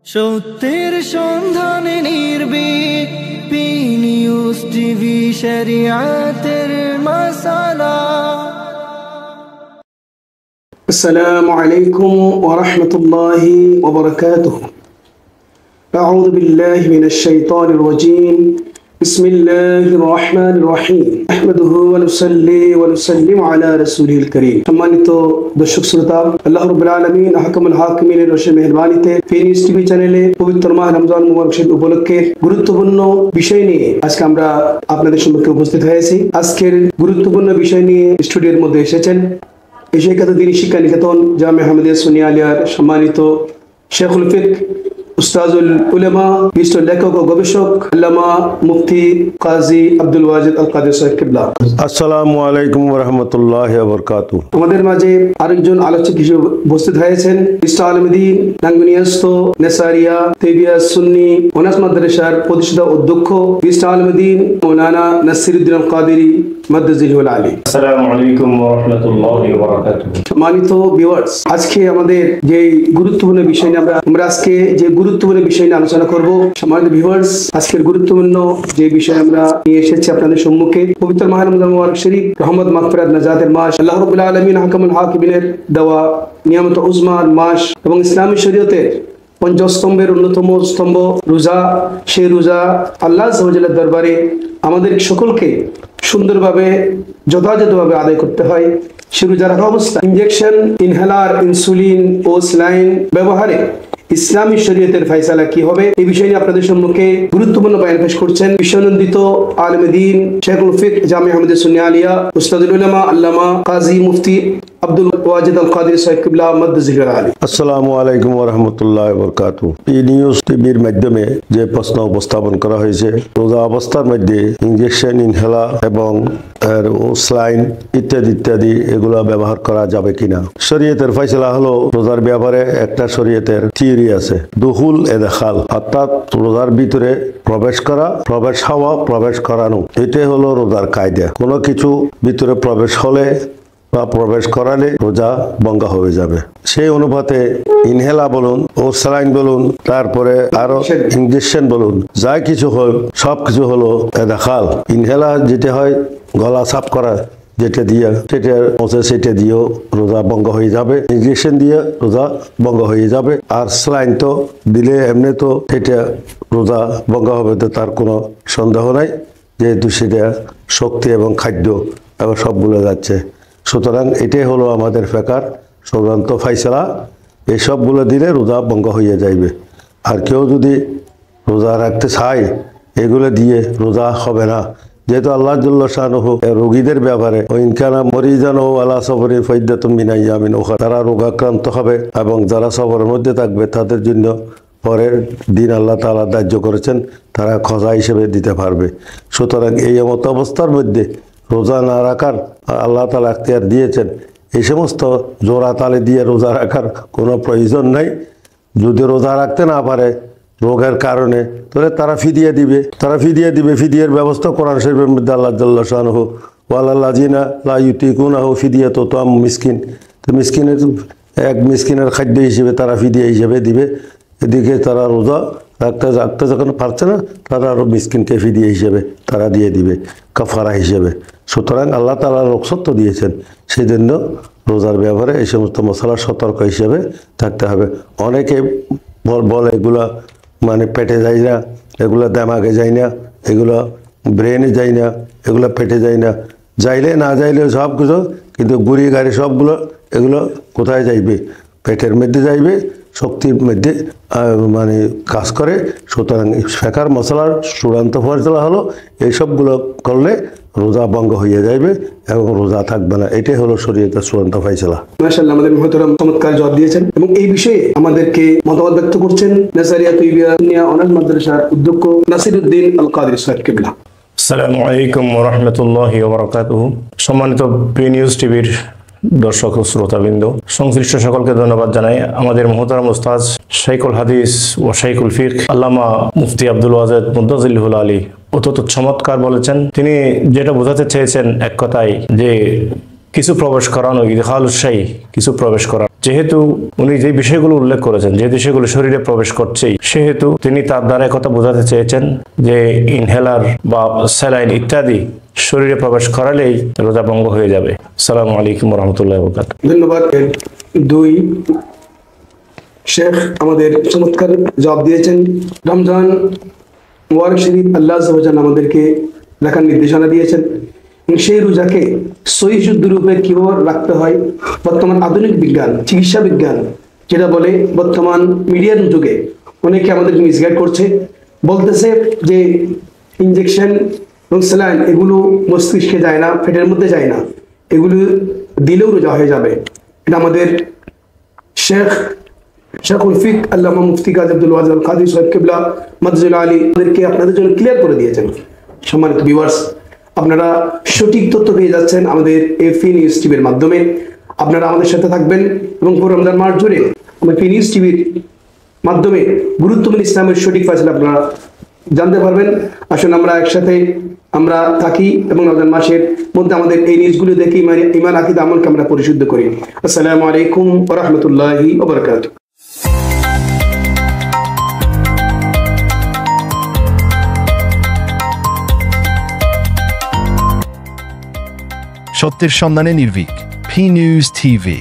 সত্যের সন্ধানে নির্ভীক নিউজ টিভি শরিয়াতের মাসালা। আসসালামু আলাইকুম ওয়া রাহমাতুল্লাহি ওয়া বারাকাতুহু। আউযু বিল্লাহি মিনাশ শাইতানির রাজীম। বিসমিল্লাহির রহমানির রহিম। আহমাদুহু ওয়া নুসাল্লি ওয়া নুসাল্লিমু আলা রাসূলিল কারীম। সম্মানিত দর্শক শ্রোতা, আল্লাহ রাব্বুল আলামিন আহকামুল হাকিমিনের রসে মেহেরবানিতে নিউজ টিভি চ্যানেলে পবিত্র মাহ রমজান মুবারক শরীফ উপলক্ষে গুরুত্বপূর্ণ বিষয় নিয়ে আজকে আমরা আপনাদের সম্মুখে উপস্থিত হয়েছি। আজকের গুরুত্বপূর্ণ বিষয় নিয়ে স্টুডিওর মধ্যে এসেছেন এশিয়া খ্যাত দ্বীনি শিক্ষা নিকেতন জামিয়া আহমদিয়া সুন্নিয়া আলিয়ার সম্মানিত শেখুল ফিক, উস্তাজুল উলামা, বিশিষ্ট লেখক ও গবেষক আল্লামা মুফতি কাজী আব্দুল ওয়াজিদ আল কাদের সাহেব কিবলা। আসসালামু আলাইকুম ওয়া রাহমাতুল্লাহি ওয়া বারাকাতুহু। আমাদের মাঝে আরেকজন আলোচক হিসেবে উপস্থিত হয়েছেন ইস্তা আলমদিন নাঙ্গনিয়াস্ত নেসারিয়া তেবিয়া সুন্নি অনার্স মাদ্রাসার প্রতিষ্ঠাতা অধ্যক্ষ ইস্তা আলমদিন মৌলানা নাসিরউদ্দিন আল কাদেরী মাদ্দাজিহুল আলী। আসসালামু আলাইকুম ওয়া রাহমাতুল্লাহি ওয়া বারাকাতুহু। সম্মানিত ভিউয়ার্স, আজকে আমাদের যে গুরুত্বপূর্ণ বিষয় নিয়ে আমরা আজকে যে গুরুত্বপূর্ণ বিষয় নিয়ে আলোচনা করব। সম্মানিত ভিউয়ার্স, আজকের গুরুত্বপূর্ণ যে বিষয় আমরা নিয়ে এসেছি আপনাদের সম্মুখে, পবিত্র মাহ রমজান মুবারক শরীফ, রহমত মাগফিরাত নাজাতের মাস, আল্লাহ রাব্বুল আলামিন আহকামুল হাকিমিনের দেওয়া নিয়ামত উজমার মাস এবং ইসলামী শরীয়তের পঞ্চস্তম্ভের অন্যতম স্তম্ভ রোজা। সেই রোজা আল্লাহ আযজা ওয়া জাল্লার দরবারে আমাদের সকলকে সুন্দরভাবে যথাযথভাবে আদায় করতে হয়। সে রোজা রাখা অবস্থা ইনজেকশন, ইনহেলার, ইনসুলিন ও স্যালাইন ব্যবহারে ইসলামী শরীয়তের ফয়সালা কি হবে, এই বিষয় নিয়ে আপনাদের সম্মুখে গুরুত্বপূর্ণ বয়ান পেশ করছেন বিশ্বনন্দিত আলেম দ্বীন শেখুল ফিক জামিয়া আহমদিয়া সুন্নিয়া আলিয়া উস্তাদুল উলামা আল্লামা কাজী মুফতি আব্দুল ওয়াজিদ আল কাদেরী সাহেব কিবলা মাদ্দাজিহুল আলী। আসসালামু আলাইকুম ওয়া রাহমাতুল্লাহি ওয়া বারাকাতুহু। এই নিউজ টিভির মাধ্যমে যে প্রশ্ন উপস্থাপন করা হয়েছে, রোজা অবস্থার মধ্যে ইনজেকশন, ইনহেলার এবং স্যালাইন ইত্যাদি ইত্যাদি এগুলো ব্যবহার করা যাবে কিনা। শরীয়তের ফয়সালা হলো, রোজার ব্যাপারে একটা শরীয়তের থিওরি আছে, দুহুল এদখাল, অর্থাৎ রোজার ভিতরে প্রবেশ করা, প্রবেশ হওয়া, প্রবেশ করানো। এটাই হলো রোজার কায়দা। কোনো কিছু ভিতরে প্রবেশ হলে বা প্রবেশ করালে রোজা ভঙ্গ হয়ে যাবে। সেই অনুপাতে ইনহেলা বলুন ও স্যালাইন বলুন, তারপরে আরো ইনজেকশন বলুন, যা কিছু হয় সব কিছু হলো এদখাল। ইনহেলা যেটা হয় গলা সাফ করা, যেটা দিয়ে সেটা দিয়েও রোজা ভঙ্গ হয়ে যাবে, ইনজেকশন দিয়ে রোজা ভঙ্গ হয়ে যাবে। আর স্যালাইন তো দিলে এমনি তো এটা রোজা ভঙ্গ হবে, তো তার কোনো সন্দেহ নাই, যেহেতু সেটা শক্তি এবং খাদ্য এবং সবগুলো যাচ্ছে। সুতরাং এটাই হলো আমাদের ফেকার চূড়ান্ত ফয়সালা। এই সবগুলো দিলে রোজা ভঙ্গ হয়ে যাইবে। আর কেউ যদি রোজা রাখতে চায়, এগুলো দিয়ে রোজা হবে না, যেহেতু আল্লাহ জাল্লা শানুহু রোগীদের ব্যাপারে ইনকানা মরিজান ও আলা সবরিন ফাইদাতুম মিন আইয়ামিন উখরা, তারা রোগাক্রান্ত হবে এবং যারা সবরের মধ্যে থাকবে তাদের জন্য পরের দিন আল্লাহ তাআলা ধার্য করেছেন, তারা খজা হিসেবে দিতে পারবে। সুতরাং এই মত অবস্থার মধ্যে রোজা না রাখার আল্লাহ তাআলা এখতিয়ার দিয়েছেন। এই সমস্ত জোড়া তালে দিয়ে রোজা রাখার কোনো প্রয়োজন নাই। যদি রোজা রাখতে না পারে রোগের কারণে, তাহলে তারা ফিদিয়া দিবে। ফিদিয়ার ব্যবস্থা কোরআন শরীফের মধ্যে আল্লাহ জাল্লা শানুহু ওয়ালাল্লাযিনা লা ইউতিকুনাহু ফিদিয়াতুন তাআমু মিসকিন, তো মিসকিনের এক মিসকিনের খাদ্য হিসেবে তারা ফিদিয়া হিসেবে দিবে। এদিকে তারা রোজা রাখতে যখন পারছে না, তারা আরও মিসকিনকে ফিদিয়া হিসেবে তারা দিয়ে দিবে, কাফারা হিসেবে। সুতরাং আল্লাহ তাআলা রুখসত দিয়েছেন, সেই জন্য রোজার ব্যাপারে এই সমস্ত মশলা সতর্ক হিসেবে থাকতে হবে। অনেকে বলে এগুলা মানে পেটে যায় না, এগুলো দেমাগে যায় না, এগুলো ব্রেনে যায় না, এগুলো পেটে যায় না। যাইলে না যাইলে সব কিছু, কিন্তু গুড়ি গাড়ি সবগুলো এগুলো কোথায় যাইবে? পেটের মধ্যে যাইবে, শক্তির মধ্যে মানে কাজ করে। সুতরাং ফেকার মশলার চূড়ান্ত ফয়সালা হলো এইসবগুলো করলে রোজা ভঙ্গ হয়ে যাইবে এবং রোজা থাকবে না। এটাই হলো শরীয়তের চূড়ান্ত ফয়সালা। মাশাআল্লাহ, আমাদের মুহতারাম চমৎকার জবাব দিয়েছেন এবং এই বিষয়ে আমাদেরকে মতামত ব্যক্ত করছেন নাসারিয়া তুইবিয়া সুন্নিয়া অনার্স মাদ্রাসার অধ্যক্ষ নাসিরউদ্দিন আল কাদেরী সাহেব কিবলা। আসসালামু আলাইকুম ওয়া রাহমাতুল্লাহি ওয়া বারাকাতুহু। সম্মানিত নিউজ টিভির দর্শক ও শ্রোতাবৃন্দ, সংশ্লিষ্ট সকলকে ধন্যবাদ জানাই। আমাদের মুহতারাম উস্তাদ শাইখুল হাদিস ও শাইখুল ফিক আল্লামা মুফতি আব্দুল ওয়াজিদ মাদ্দাজিহুল আলী অত্যন্ত চমৎকার বলেছেন। তিনি যেটা বোঝাতে চেয়েছেন এক কথায়, যে কিছু প্রবেশ করানো, ইদখালুশ শাই, কিছু প্রবেশ করা, যেহেতু উনি যে বিষয়গুলো উল্লেখ করেছেন, যে বিষয়গুলো শরীরে প্রবেশ করছেই, সেহেতু তিনি তার দ্বারা কথা বোঝাতে চেয়েছেন যে ইনহেলার বা স্যালাইন ইত্যাদি শরীরে প্রবেশ করালেই রোজা ভঙ্গ হয়ে যাবে। আসসালামু আলাইকুম ওয়া রাহমাতুল্লাহি ওয়া বারাকাতুহু। ধন্যবাদ। দুই শেখ আমাদের চমৎকার জবাব দিয়েছেন। রমজান মুবারক শরীফ আল্লাহ আযজা ওয়া জাল্লা আমাদেরকে রাখার নির্দেশনা দিয়েছেন। সেই রোজাকে সহি শুদ্ধ রূপে কিভাবে রাখতে হয়, বর্তমান আধুনিক বিজ্ঞান, চিকিৎসা বিজ্ঞান যেটা বলে, বর্তমান মিডিয়ার যুগে অনেকে আমাদের মিসগাইড করছে, বলতেছে যে ইনজেকশন এবং স্যালাইন এগুলো মস্তিষ্কে যায় না, পেটের মধ্যে যায় না, এগুলো দিলেও রোজা হয়ে যাবে। এটা আমাদের শেখুল ফিক আল্লামা মুফতি কাজী আব্দুল ওয়াজেদ আল কাদরি সাহেব কিবলা মাদজুল আলী আমাদেরকে আপনাদের জন্য ক্লিয়ার করে দিয়েছেন। সম্মানিত ভিউয়ার্স, আপনারা সঠিক তথ্য পেয়ে যাচ্ছেন আমাদের এফি নিউজ টিভির মাধ্যমে। আপনারা আমাদের সাথে থাকবেন এবং পুরো রমজান মাস জুড়ে আমাদের এফি নিউজ টিভির মাধ্যমে গুরুত্বপূর্ণ ইসলামের সঠিক ফয়সালা আপনারা জানতে পারবেন। আসুন আমরা একসাথে আমরা থাকি এবং রমজান মাসের মধ্যে আমাদের এই নিউজগুলো দেখে ইমান আকীদা আমলকে আমরা পরিশুদ্ধ করি। আসসালামু আলাইকুম ওয়া রাহমাতুল্লাহি ওয়া বারাকাতুহু। সত্যের সন্ধানে নির্ভীক, পি নিউজ টিভি।